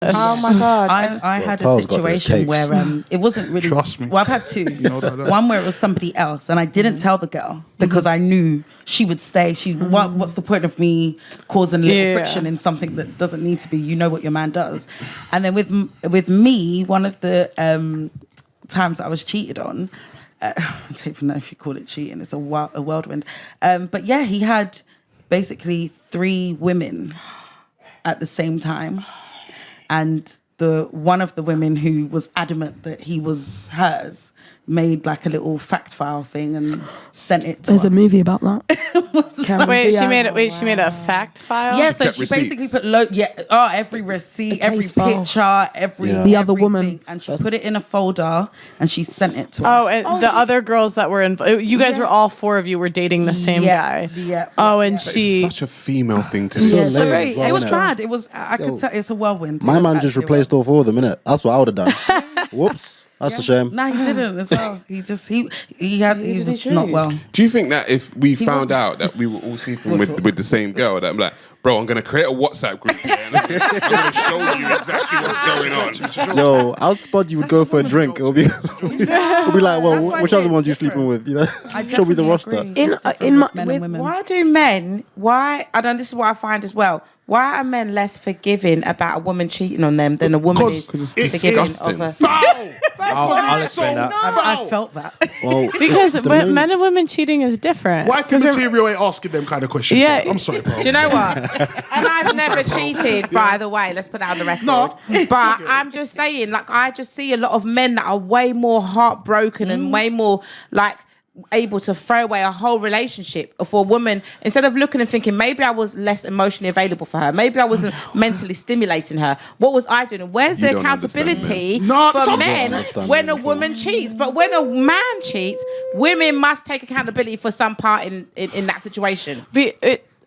this. Oh my God. I had a situation where it wasn't really. Trust me. Well, I've had two. You know that. One where it was somebody else, and I didn't tell the girl because I knew she would stay. What's the point of me causing a little friction in something that doesn't need to be? You know what your man does. And then with me, one of the times I was cheated on. I don't even know if you call it cheating. It's a whirlwind. But yeah, he had basically 3 women at the same time, and one of the women who was adamant that he was hers made like a little fact file thing and sent it to us. There's a movie about that. She made a fact file? Yeah, so she basically put every receipt, every picture, the other woman, and she put it in a folder and she sent it to us. Oh, and the other girls that were in, you guys were all 4 of you were dating the same guy. Yeah. It's such a female thing to say. So it was bad. It was. I could tell it's a whirlwind. My man just replaced all 4 of them, innit? That's what I would have done. Whoops. That's a shame. No, he didn't as well. He was not well. Do you think that if we found out that we were all sleeping with the same girl, that I'm like, bro, I'm going to create a WhatsApp group and I'm going to show you exactly what's going on. Yo, Outspot, you would go for a drink. It'll be like, well, which other ones are you sleeping with? You know, show me the roster. Why do men? And this is what I find as well. Why are men less forgiving about a woman cheating on them than a woman is forgiving of a? I'll explain that. I felt that. Well, because men and women cheating is different. Wife material ain't asking them kind of questions. Yeah. I'm sorry, bro. Do you know what? And I've never cheated, by the way. Let's put that on the record. No. But I'm just saying, like, I just see a lot of men that are way more heartbroken and way more, like, able to throw away a whole relationship for a woman instead of looking and thinking maybe I was less emotionally available for her, maybe I wasn't mentally stimulating her. What was I doing? Where's the accountability for men when a woman cheats? But when a man cheats, women must take accountability for some part in that situation.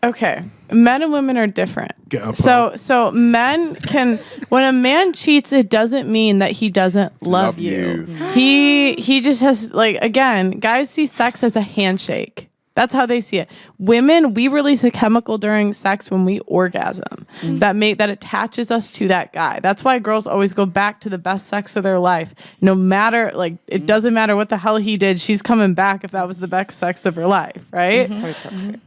Okay, men and women are different. Get up, so men can, when a man cheats, it doesn't mean that he doesn't love you. He just has, like, again, guys see sex as a handshake. That's how they see it. Women, we release a chemical during sex when we orgasm that attaches us to that guy. That's why girls always go back to the best sex of their life. No matter, like, it doesn't matter what the hell he did. She's coming back if that was the best sex of her life, right? So toxic.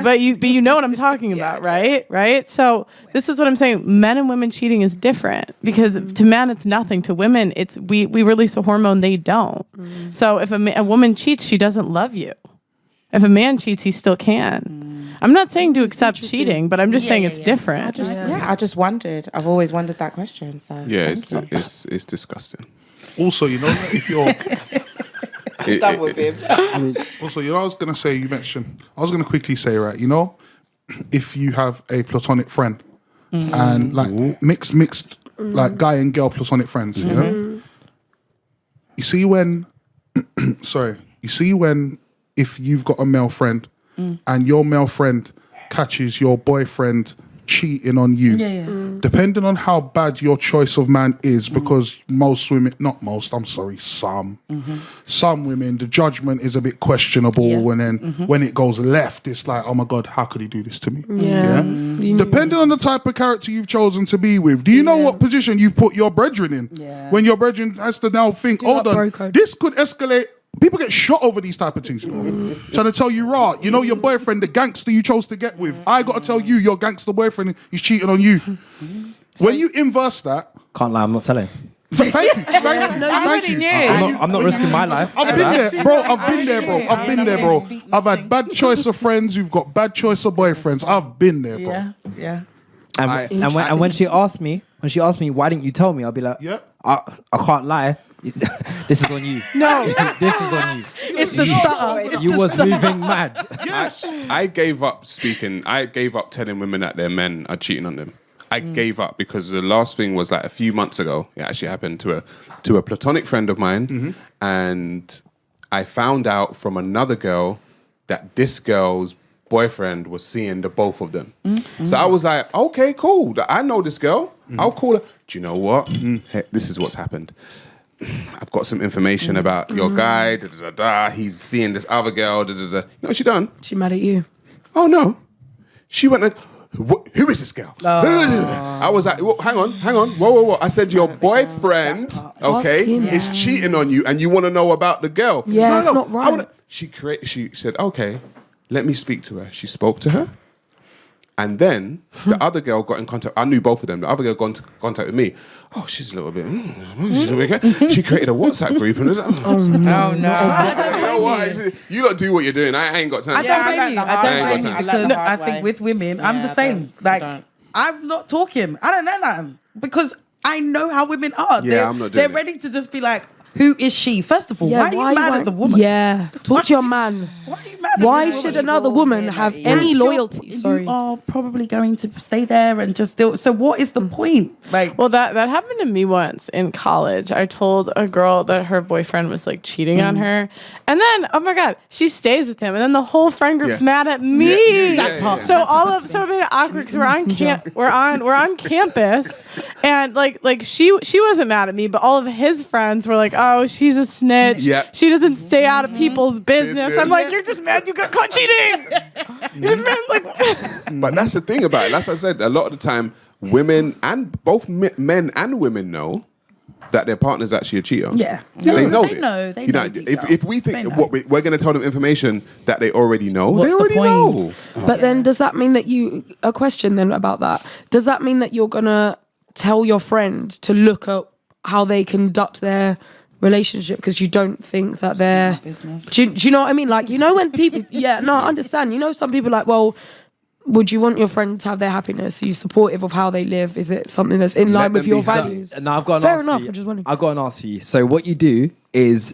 But you know what I'm talking about, right? Right? So this is what I'm saying. Men and women cheating is different because to men it's nothing. To women, it's we release a hormone they don't. So if a woman cheats, she doesn't love you. If a man cheats, he still can. I'm not saying to accept cheating, but I'm just saying it's different. I just wondered. I've always wondered that question. So it's disgusting. Also, you know, if you're done with him. Also, you know, I was going to quickly say, right, you know, if you have a platonic friend and like mixed like guy and girl platonic friends, you know, you see when if you've got a male friend and your male friend catches your boyfriend cheating on you, depending on how bad your choice of man is, because most women, not most, I'm sorry, some women, the judgment is a bit questionable, and then when it goes left, it's like, oh my God, how could he do this to me? Depending on the type of character you've chosen to be with, do you know what position you've put your brethren in? When your brethren has to now think, hold on, this could escalate. People get shot over these type of things, you know. Trying to tell you, you know your boyfriend, the gangster you chose to get with. I got to tell you, your gangster boyfriend is cheating on you. When you inverse that... Can't lie, I'm not telling. Thank you. Thank you. I'm not risking my life. I've been there, bro. I've had bad choice of friends who've got bad choice of boyfriends. I've been there, bro. Yeah. And when she asked me, why didn't you tell me? I'll be like, I can't lie. This is on you. No, this is on you. It's the stutter. You was moving mad. Yes. I gave up speaking. I gave up telling women that their men are cheating on them. I gave up because the last thing was like a few months ago. It actually happened to a platonic friend of mine, and I found out from another girl that this girl's boyfriend was seeing the both of them. So I was like, okay, cool. I know this girl. I'll call her. Do you know what? Hey, this is what's happened. I've got some information about your guy. He's seeing this other girl. You know what she done? She mad at you. Oh no. She went like, Who is this girl? I was like, hang on, whoa. I said your boyfriend, okay, is cheating on you, and you want to know about the girl. Yeah, it's not right. She said, okay, let me speak to her. She spoke to her. And then the other girl got in contact. I knew both of them. The other girl got into contact with me. Oh, she's a little bit. She created a WhatsApp group. And no. You know what? You lot do what you're doing. I ain't got time. I don't blame you. I don't blame you because I way. think with women, I'm the same. Like, I'm not talking. I don't know nothing because I know how women are. Yeah, I'm not doing They're ready to just be like, who is she? First of all, Yeah, why are you mad at the woman? Yeah, talk to your man. Why are you mad at Why the should woman? another woman have any loyalty? Sorry. You are probably going to stay there and just do. So what is the point? Like, Well, that happened to me once in college. I told a girl that her boyfriend was like cheating on her, and then oh my god, she stays with him, and then the whole friend group's mad at me. So it made it awkward because we're on campus, and like she wasn't mad at me, but all of his friends were like, oh, she's a snitch. Yeah. She doesn't stay out of people's business. I'm like, you're just mad you got caught cheating. You're just mad like. But that's the thing about it. That's what I said. A lot of the time, women and both men and women know that their partner's actually a cheater. Yeah. They know They it. know. They You know know, deep if down. we They think know. what we're going to tell them information that they already know, What's they the already point? know. But then does that mean that a question then about that, does that mean that you're going to tell your friend to look at how they conduct their relationship because you don't think that they're... Do you know what I mean? Like, you know when people... Yeah, no, I understand. You know some people are like, well, would you want your friend to have their happiness? Are you supportive of how they live? Is it something that's in line with your values? Now I've got an Fair answer enough, for you. I'm just wondering. I've got an answer for you. So what you do is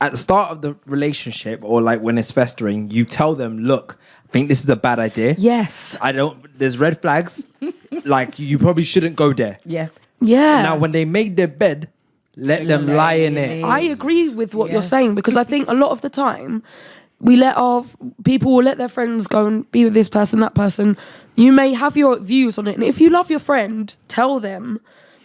at the start of the relationship or like when it's festering, you tell them, look, I think this is a bad idea. Yes. There's red flags. Like you probably shouldn't go there. Yeah. Yeah. Now when they make their bed, let them lie in it. I agree with what you're saying because I think a lot of the time people will let their friends go and be with this person, that person. You may have your views on it, and if you love your friend, tell them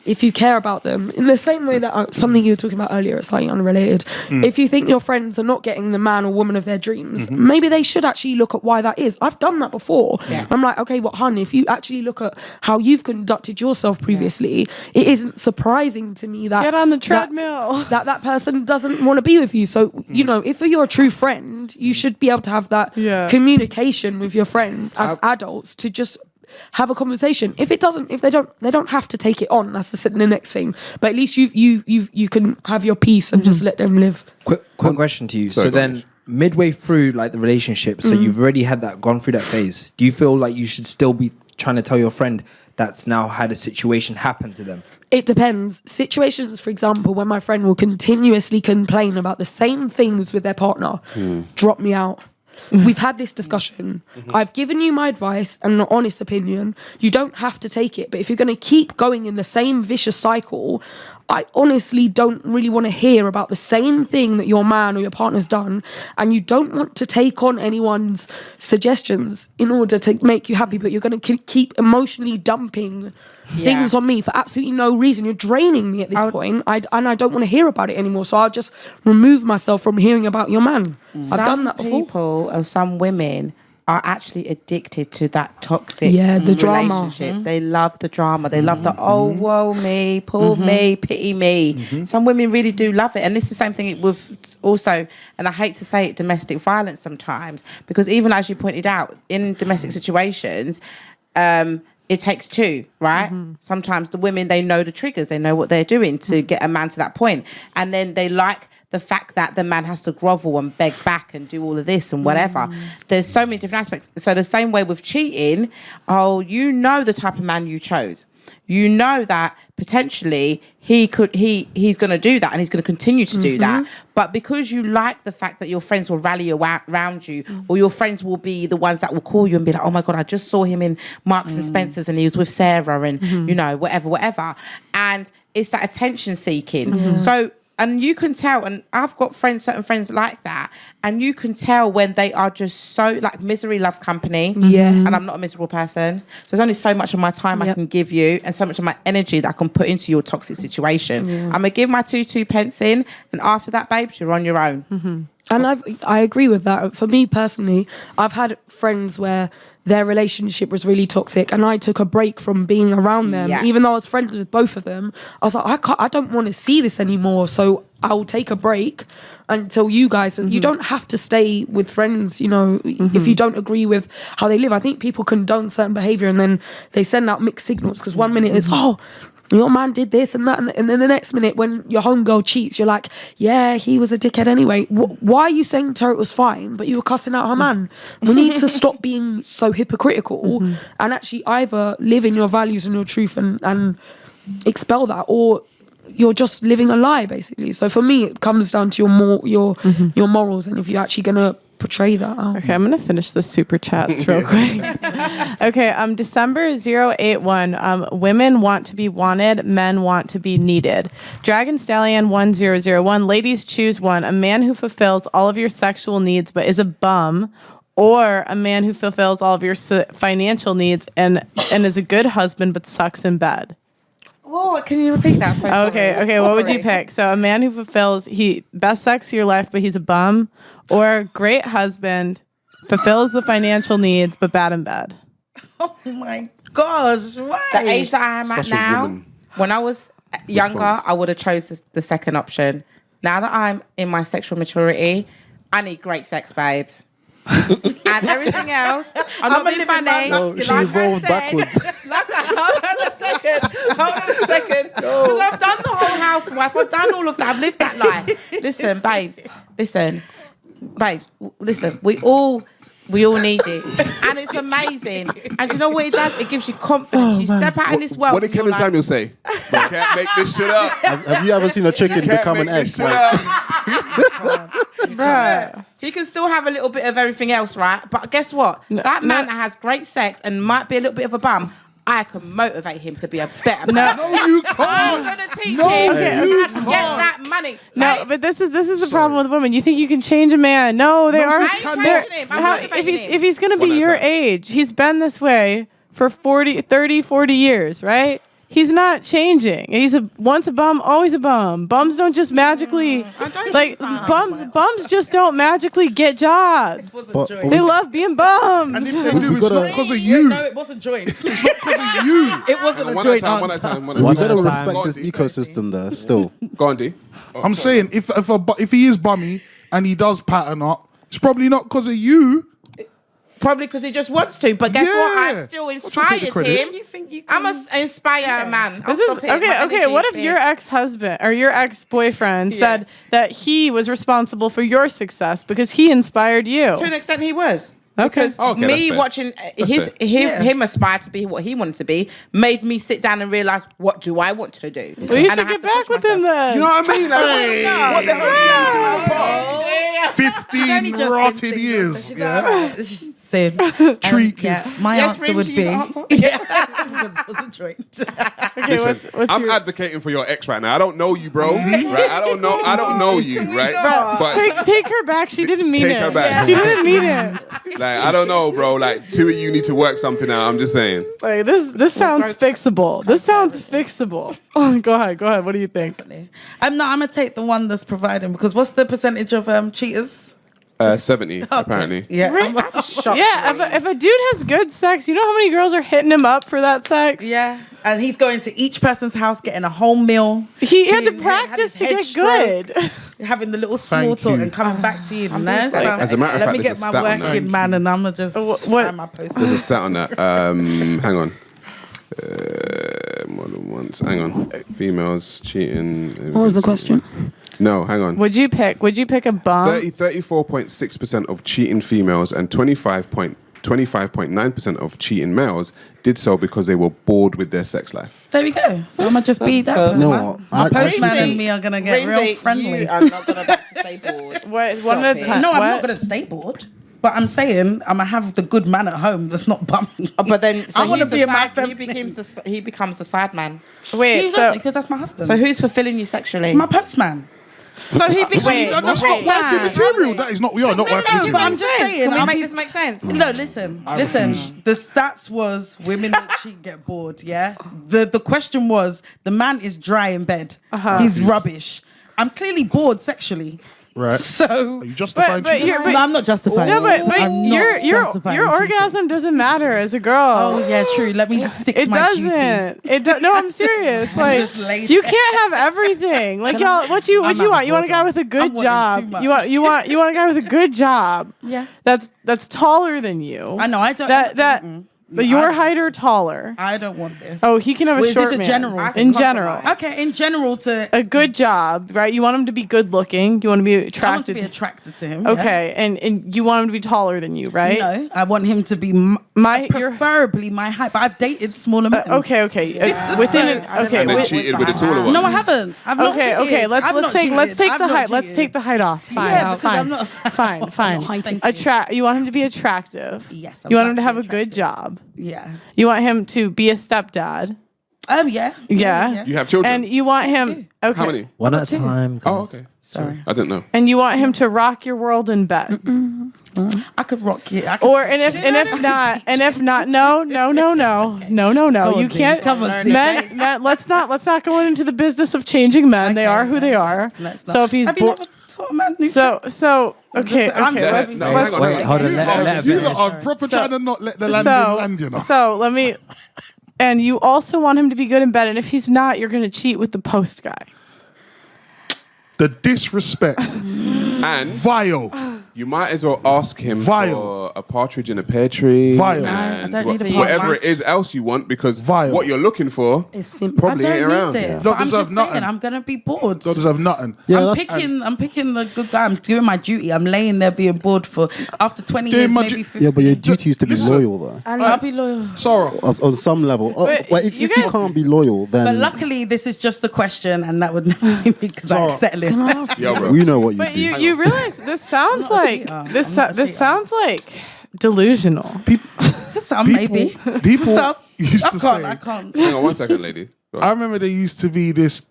if you care about them. In the same way that something you were talking about earlier, it's slightly unrelated. If you think your friends are not getting the man or woman of their dreams, maybe they should actually look at why that is. I've done that before. Yeah. I'm like, okay, hun, if you actually look at how you've conducted yourself previously, it isn't surprising to me that... Get on the treadmill. That person doesn't want to be with you. So, you know, if you're a true friend, you should be able to have that communication with your friends as adults to just... have a conversation. If they don't have to take it on. That's the next thing. But at least you can have your peace and just let them live. Quick question to you. Sorry, So then midway through like the relationship, so you've already had gone through that phase. Do you feel like you should still be trying to tell your friend that's now had a situation happen to them? It depends. Situations, for example, when my friend will continuously complain about the same things with their partner, drop me out. We've had this discussion. I've given you my advice and an honest opinion. You don't have to take it. But if you're going to keep going in the same vicious cycle, I honestly don't really want to hear about the same thing that your man or your partner's done. And you don't want to take on anyone's suggestions in order to make you happy. But you're going to keep emotionally dumping things on me for absolutely no reason. You're draining me at this point. I don't want to hear about it anymore. So I'll just remove myself from hearing about your man. I've done that before. People or some women are actually addicted to that toxic the drama. relationship. They love the drama. They love the woe me, pull me, pity me. Some women really do love it. And this is the same thing with also, and I hate to say it, domestic violence sometimes, because even as you pointed out, in domestic situations, it takes two, right? Sometimes the women, they know the triggers, they know what they're doing to get a man to that point. And then they like the fact that the man has to grovel and beg back and do all of this and whatever. There's so many different aspects. So the same way with cheating, you know the type of man you chose. You know that potentially he's going to do that and he's going to continue to do that. But because you like the fact that your friends will rally around you, or your friends will be the ones that will call you and be like, oh my God, I just saw him in Marks and Spencer's and he was with Sarah and, you know, whatever. And it's that attention seeking. So, and you can tell, and I've got certain friends like that, and you can tell when they are just so, like, misery loves company. Yes. And I'm not a miserable person. So there's only so much of my time I can give you and so much of my energy that I can put into your toxic situation. I'm going to give my 2 pence in, and after that, babes, you're on your own. And I agree with that. For me personally, I've had friends where their relationship was really toxic, and I took a break from being around them. Yeah. Even though I was friends with both of them, I was like, I don't want to see this anymore. So I'll take a break until you guys. You don't have to stay with friends, if you don't agree with how they live. I think people condone certain behavior and then they send out mixed signals, because one minute it's, your man did this and that, and then the next minute when your homegirl cheats, you're like, yeah, he was a dickhead anyway. Why are you saying to her it was fine, but you were cussing out her man? We need to stop being so hypocritical and actually either live in your values and your truth and expel that, or you're just living a lie, basically. So for me, it comes down to your morals, and if you're actually gonna portray that. Okay, I'm gonna finish the super chats real quick. Okay, December 081. Women want to be wanted, men want to be needed. Dragon Stallion 1001. Ladies, choose one: a man who fulfills all of your sexual needs but is a bum, or a man who fulfills all of your financial needs and is a good husband but sucks in bed. Oh, can you repeat that? Okay. What would you pick? So a man who fulfills best sex of your life, but he's a bum, or a great husband, fulfills the financial needs, but bad in bed. Oh my gosh! Why? The age that I am at now, when I was younger, I would have chose the second option. Now that I'm in my sexual maturity, I need great sex, babes. And everything else, I'm not being funny. No, she evolved backwards. Hold on a second. Because I've done the whole housewife. I've done all of that. I've lived that life. Listen, babes. Listen. We all need it. And it's amazing. And you know what it does? It gives you confidence. You step out in this world. What did Kevin Samuel say? You can't make this shit up. Have you ever seen a chicken become an egg? Bruh. He can still have a little bit of everything else, right? But guess what? That man that has great sex and might be a little bit of a bum, I can motivate him to be a better man. No, you can't. I'm going to teach him how to get that money. No, but this is the problem with women. You think you can change a man? No, they are. I ain't changing him. I'm motivating him. If he's going to be your age, he's been this way for 40 years, right? He's not changing. He's once a bum, always a bum. Bums don't just magically bums just don't magically get jobs. They love being bums. And if they do, it's not because of you. No, it wasn't joint. It's not because of you. It wasn't a joint answer. We better respect this ecosystem there still. Go on, D. I'm saying if he is bummy and he does pattern up, it's probably not because of you. Probably because he just wants to. But guess what? I still inspired him. You think you can? I must inspire a man. This is okay. What if your ex-husband or your ex-boyfriend said that he was responsible for your success because he inspired you? To an extent, he was. Okay. Because me watching him aspire to be what he wanted to be made me sit down and realize, what do I want to do? Well, you should get back with him then. You know what I mean? Like, what the hell are you doing? 15 rotted years. Yeah. Same. Treat you. My answer would be it was a joint. Okay, Listen, what's I'm your... advocating for your ex right now. I don't know you, bro. Right? I don't know you, right? But Take her back. She didn't mean Take it. her back. She didn't mean it. like, I don't know, bro. Like, two of you need to work something out. I'm just saying. Like this sounds fixable. This sounds fixable. Oh, go ahead. What do you think? I'm gonna take the one that's providing, because what's the percentage of cheaters? 70 apparently. Yeah, I'm shocked. Yeah, if a dude has good sex, you know how many girls are hitting him up for that sex? yeah, and he's going to each person's house, getting a whole meal. He had to Had practice his to head get good. stroked, having the little small Thank talk you. and coming back to you. just Nice. saying. So As a matter of let fact, me there's get a my stat on that. working man, and I'm gonna just What- find my post. There's a stat on that. Hang on. More than once. Hang on. Females cheating. What was the question? No, hang on. Would you pick a bum? 34.6% of cheating females and 25.9% of cheating males did so because they were bored with their sex life. There we go. So I'm gonna just be that. You know what? My postman Rimsey- and me are gonna get real friendly. You are not gonna back to stay bored. One at a time. No, I'm What? not gonna stay bored. But I'm saying I'm gonna have the good man at home that's not bumming. But then, so I want to he's be the in my side- family. he becomes the side man. Wait, so because that's my husband. So who's fulfilling you sexually? my postman? So he becomes Wait, the That's great not wifey man. material. That is not. We are not wifey no, material. but I'm just saying. Can we I'm make be- this make sense? No, listen. The stats was women that cheat get bored. Yeah. The question was, the man is dry in bed. He's rubbish. I'm clearly bored sexually. Right. So Are you justifying but cheating? you're- no, I'm not justifying. No, but I'm not your justifying cheating. orgasm doesn't matter as a girl. Oh yeah, true. Let me stick to It my duty. doesn't. No, I'm serious. Like just laid you there. can't have everything. Like Can I- y'all, what you I'm want? not You want a guy with a I'm good wanting job. too much. You want a guy with a good job. Yeah. That's taller than you. I know. I don't. That your height or taller. I don't want this. Oh, he can have a Well, is short this a man. general I thing? In can general. compromise. Okay, in general, to A good job, right? You want him to be good looking. You want to be I want to attracted. be attracted to him. yeah. Okay, and you want him to be taller than you, right? No, I want him to be Your preferably my height. But I've dated smaller men. okay. Within I an, don't okay. know And then with- cheated with the taller one. No, I haven't. I've not Okay, cheated. I've not let's take cheated. the I've not height. Let's cheated. take the height off. Fine, Yeah, because fine, I'm not- fine. Height is- You want him to be attractive. Yes, You I want him to have a be good attractive. job. Yeah. You want him to be a stepdad. Yeah. Yeah. You have children. And you want him. Okay. How many? One at a time. Oh, okay. Sorry. I didn't know. And you want him to rock your world in bed. I could rock it. I could Or teach and if you. and if not, no. on, You Dee. can't. Come on, Dee. men. Let's not go into the business of changing men. They Okay, are who they are. let's not. So if he's Have you never taught a man new so okay. I'm Let's No, hang on, Wait, hang on. hold on. You Let her lot finish. are proper trying to not let the landing land, you know. So let me. And you also want him to be good in bed. And if he's not, you're going to cheat with the post guy. The disrespect. And Vile. you might as well ask him Vile. for a partridge in a pear tree. Vile. And I don't need a whatever partridge. it is else you want, because Vile. what you're looking for It's simple. probably I ain't don't around. need it. Don't But I'm deserve just nothing. saying, I'm gonna be bored. Don't deserve nothing. Yeah, I'm that's picking the good guy. I'm doing my duty. I'm laying there being bored for after 20 Doing years, my maybe du- 50. yeah, but your duty is to be Listen. loyal though. I'll be loyal. Sorrow. On some level. But But if you you guys- can't be loyal, then But luckily, this is just a question, and that would never be me because Sorry. I settle it. Yo, bro. we know what you But do. you realize this sounds not a like cheater. this I'm not a this cheater. sounds like delusional. To some, maybe. People To some. used I to can't. say. I can't. Hang on 1 second, lady. Go on. I remember there used to be this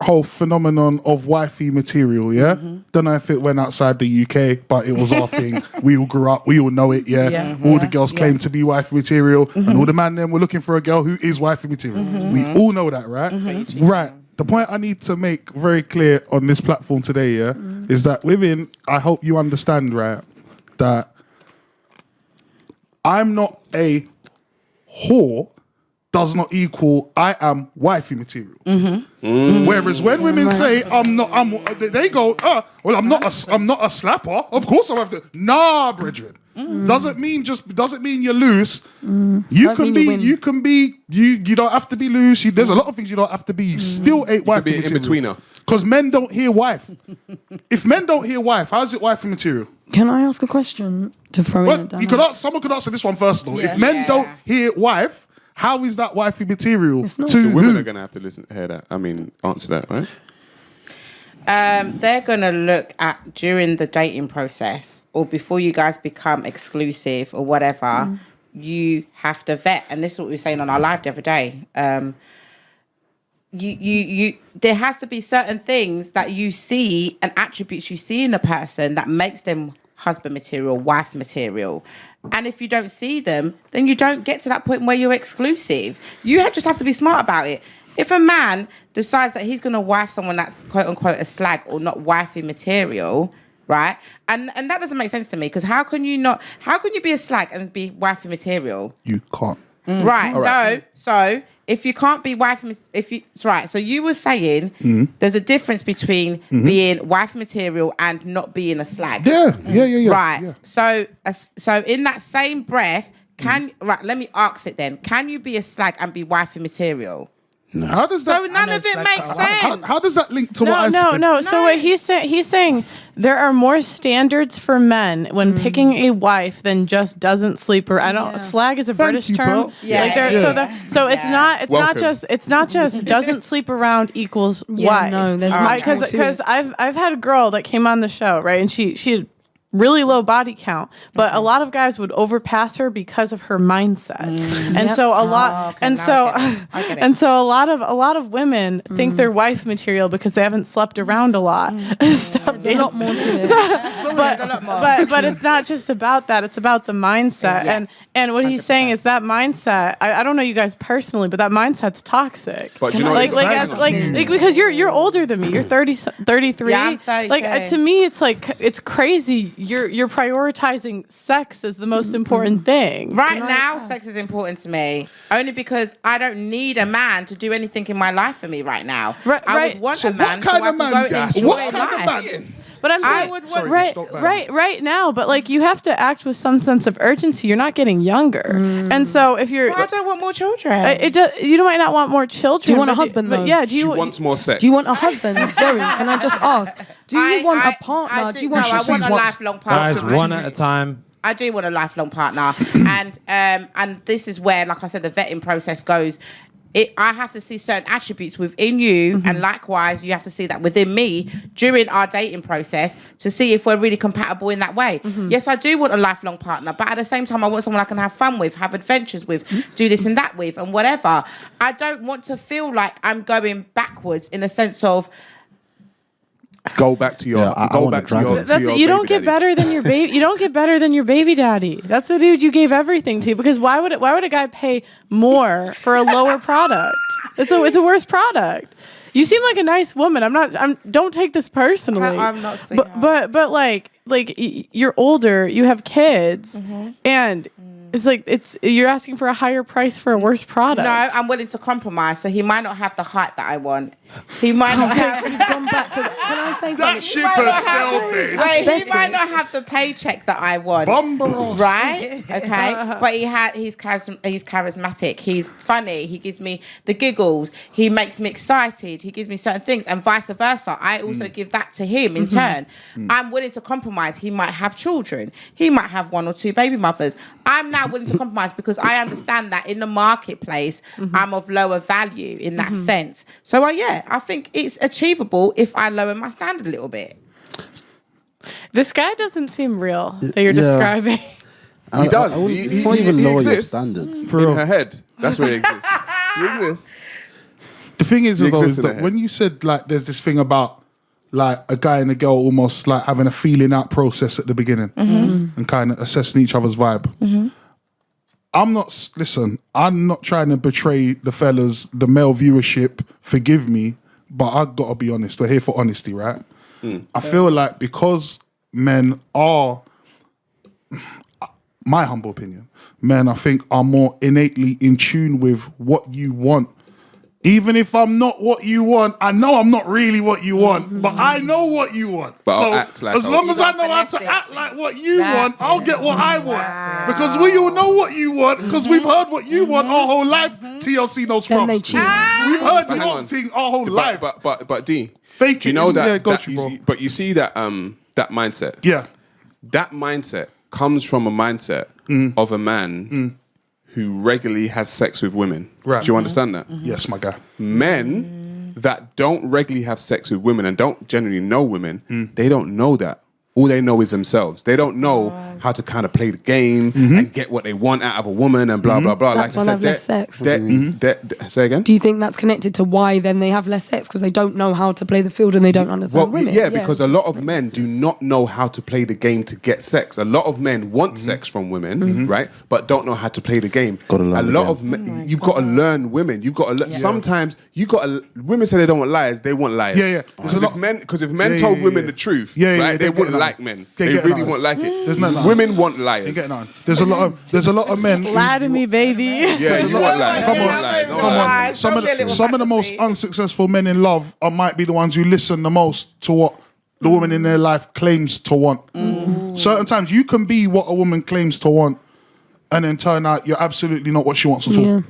whole phenomenon of wifey material, yeah? Don't know if it went outside the UK, but it was our thing. We all grew up, we all know it, yeah? Yeah. All the Yeah. girls claim to be wifey material, and all the man then were looking for a girl who is wifey material. We all know that, right? Right. The point I need to make very clear on this platform today, yeah, is that women, I hope you understand, right, that I'm not a whore does not equal I am wifey material. Whereas when women say they go, well, I'm not a slapper. Of course I have to. Nah, brethren. Doesn't mean you're loose. You can be. You don't have to be loose. There's a lot of things you don't have to be. You still ain't wifey be an material. in-betweener. Because men don't hear wife. If men don't hear wife, how is it wifey material? Can I ask a question to throw in Well, a you could someone could answer this one first though. Yeah. If men don't hear wife, how is that wifey material It's not. to The women who? are going to have to answer that, right? They're gonna look at during the dating process or before you guys become exclusive or whatever. You have to vet, and this is what we were saying on our live the other day. You there has to be certain things that you see and attributes you see in a person that makes them husband material, wife material. And if you don't see them, then you don't get to that point where you're exclusive. You just have to be smart about it. If a man decides that he's going to wife someone that's quote unquote a slag or not wifey material, right? And that doesn't make sense to me, because how can you be a slag and be wifey material? You can't. Right. So if you can't be wife, so you were saying there's a difference between being wife material and not being a slag. Yeah. Right. Yeah. So in that same breath, let me ask it then. Can you be a slag and be wifey material? No. How does that? So none of it makes sense. How does that link to what I said? No. So what he's saying there are more standards for men when picking a wife than just doesn't sleep or slag is a British you, term. bro. Yeah. Like so it's not Welcome. it's not just doesn't sleep around equals wife. no, there's much more to it. because I've had a girl that came on the show, right, and she had really low body count, but a lot of guys would overpass her because of her mindset. And so a lot, I get it. and so a lot of women think they're wife material because they haven't slept around a lot. Stop There's a lot more to it. but it's not just about that. It's about the mindset. Yes. And what he's saying is that mindset. I don't know you guys personally, but that mindset's toxic. But you know, like because you're older than me. You're 33. Yeah, I'm 32. Like to me, it's like it's crazy. You're prioritizing sex as the most important thing. Right now, sex is important to me only because I don't need a man to do anything in my life for me right now. I would want a man what kind so of I man, can go Gas? enjoy What kind life. of man? But I'm I saying, would want- right now. But like, you have to act with some sense of urgency. You're not getting younger, and so if you're, Well, I don't want more children. you might not want more children. Do you want a but husband, but though? yeah, do she you wants more sex. Do you want a husband? Zoe, can I just ask? Do you want a partner? Do you want I want a lifelong partner. Guys, one at a time. I do want a lifelong partner, and this is where, like I said, the vetting process goes. I have to see certain attributes within you, and likewise, you have to see that within me during our dating process to see if we're really compatible in that way. Yes, I do want a lifelong partner, but at the same time, I want someone I can have fun with, have adventures with, do this and that with, and whatever. I don't want to feel like I'm going backwards in the sense of. Go back to your. I go want back a to your. dragon. to your you don't baby get daddy. better than your baby. You don't get better than your baby daddy. That's the dude you gave everything to. Because why would a guy pay more for a lower product? It's a worse product. You seem like a nice woman. Don't take this personally. I'm not sweetheart. But like you're older. You have kids, and it's you're asking for a higher price for a worse product. No, I'm willing to compromise. So he might not have the height that I want. He might not have. You've gone back to. Can I say something? Ship has sailed, babe. Wait, he might not have the paycheck that I want. Bumble. Right? Okay. But he's charismatic. He's funny. He gives me the giggles. He makes me excited. He gives me certain things, and vice versa. I also give that to him in turn. I'm willing to compromise. He might have children. He might have 1 or 2 baby mothers. I'm now willing to compromise because I understand that in the marketplace, I'm of lower value in that sense. So I think it's achievable if I lower my standard a little bit. This guy doesn't seem real that you're Yeah. describing. He does. It's not even lower your exists standards. in her head. That's where he exists. He exists. The thing is, He though, exists is in her that head. when you said like there's this thing about like a guy and a girl almost like having a feeling out process at the beginning and kind of assessing each other's vibe. I'm not trying to betray the fellas, the male viewership, forgive me, but I've got to be honest. We're here for honesty, right? I feel like because men are, my humble opinion, men I think are more innately in tune with what you want. Even if I'm not what you want, I know I'm not really what you want, but I know what you want. But so I'll act like as long as I know how to act like what you want, I'll get what I want. Because we all know what you want, because we've heard what you want our whole life. TLC no Then they scrubs. cheat. We've heard But hang your on. thing our whole life. But D, Fake you it know and- that, yeah, got that you, bro. but you see that that mindset. Yeah. That mindset comes from a mindset of a man who regularly has sex with women. Right. Do you understand that? Yes, my guy. Men that don't regularly have sex with women and don't generally know women, they don't know that. All they know is themselves. They don't know how to kind of play the game and get what they want out of a woman and blah, blah, blah. That's why they have less sex. Say again? Do you think that's connected to why then they have less sex because they don't know how to play the field and they don't understand women? Yeah, because a lot of men do not know how to play the game to get sex. A lot of men want sex from women, right? But don't know how to play the game. Gotta learn a the lot game. of men, you've got to learn women. You've got to learn. Sometimes you got to. Women say they don't want liars. They want liars. Yeah, yeah. There's a lot- Because if men told women the truth, Yeah, yeah, right, yeah, they they wouldn't get like it. men. They They get really it. won't like it. There's no- Women want liars. You're getting on. There's a lot of men. Lie to me, baby. Yeah, you want liars. Come You on, want liars. No come lies. on. Some of the most unsuccessful men in love might be the ones who listen the most to what the woman in their life claims to want. Certain times you can be what a woman claims to want, and then turn out you're absolutely not what she wants at all. Yeah.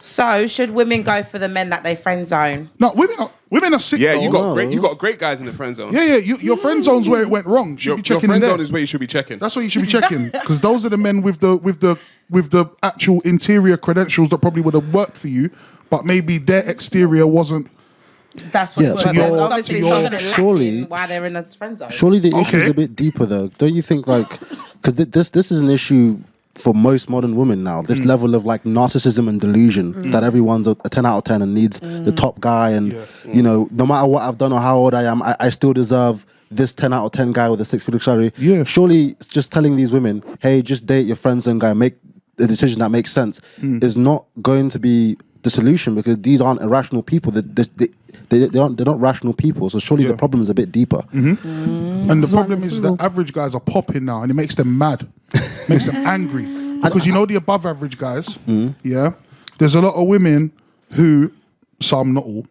So should women go for the men that they friend zone? No, women are sick. Yeah, though. you got great guys in the friend zone. Yeah. Your friend zone's where it went wrong. Should Your be checking in friend there. zone is where you should be checking. That's what you should be checking, because those are the men with the actual interior credentials that probably would have worked for you, but maybe their exterior wasn't That's what Yeah, it was. to your- There's to obviously your- something surely- lacking while they're in a friend zone. Surely the issue is Okay. a bit deeper, though. Don't you think, like, because this is an issue for most modern women now. This level of like narcissism and delusion that everyone's a 10 out of 10 and needs the top guy, and you know, no matter what I've done or how old I am, I still deserve this 10 out of 10 guy with a 6-figure salary. Yeah. Surely it's just telling these women, hey, just date your friend zone guy, make a decision that makes sense, is not going to be the solution, because these aren't irrational people. They're not rational people. So surely the problem is a bit deeper. And the problem is the average guys are popping now, and it makes them mad, makes them angry. Because you know the above average guys, yeah. There's a lot of women who, some not all,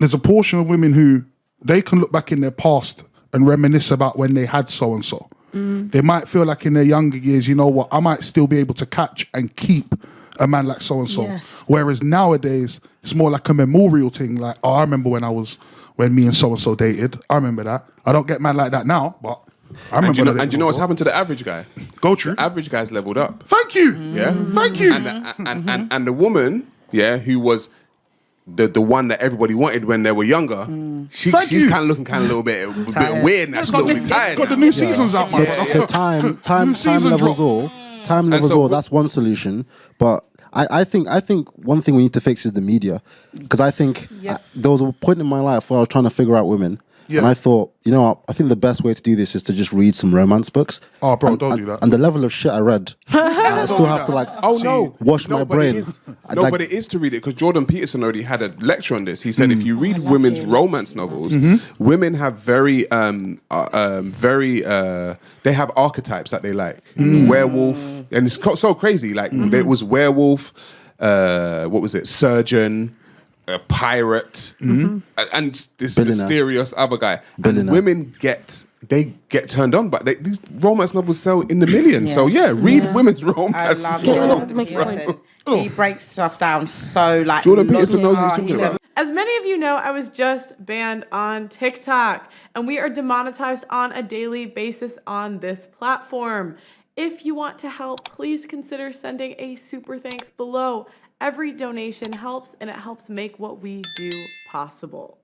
there's a portion of women who they can look back in their past and reminisce about when they had so and so. They might feel like in their younger years, you know what, I might still be able to catch and keep a man like so and so. Whereas nowadays, it's more like a memorial thing. Like, oh, I remember when me and so and so dated. I remember that. I don't get man like that now, but I remember. And you know what's happened to the average guy? Go true. The average guy's leveled up. Thank you. Yeah. Thank you. And the woman, yeah, who was the one that everybody wanted when they were younger, she's kind of looking a little bit weird now. She's a little bit tired. Got the now. new seasons out, man. So time season levels dropped. all. Time levels so all. That's one solution. But I think one thing we need to fix is the media, because I think there was a point in my life where I was trying to figure out women, and I thought, you know what, I think the best way to do this is to just read some romance books. Oh, bro, don't do that. And the level of shit I read, I still have to like wash my brain. But it is to read it, because Jordan Peterson already had a lecture on this. He said if you read women's romance novels, women have they have archetypes that they like. Werewolf, and it's so crazy. Like there was werewolf, what was it? Surgeon, a pirate, and this Billionaire. mysterious other guy. And Billionaire. women get turned on, but these romance novels sell in the millions. So read women's romance. I love to make a Jordan. He breaks stuff down so like Jordan Peterson knows what he's talking he's about. As many of you know, I was just banned on TikTok, and we are demonetized on a daily basis on this platform. If you want to help, please consider sending a super thanks below. Every donation helps, and it helps make what we do possible.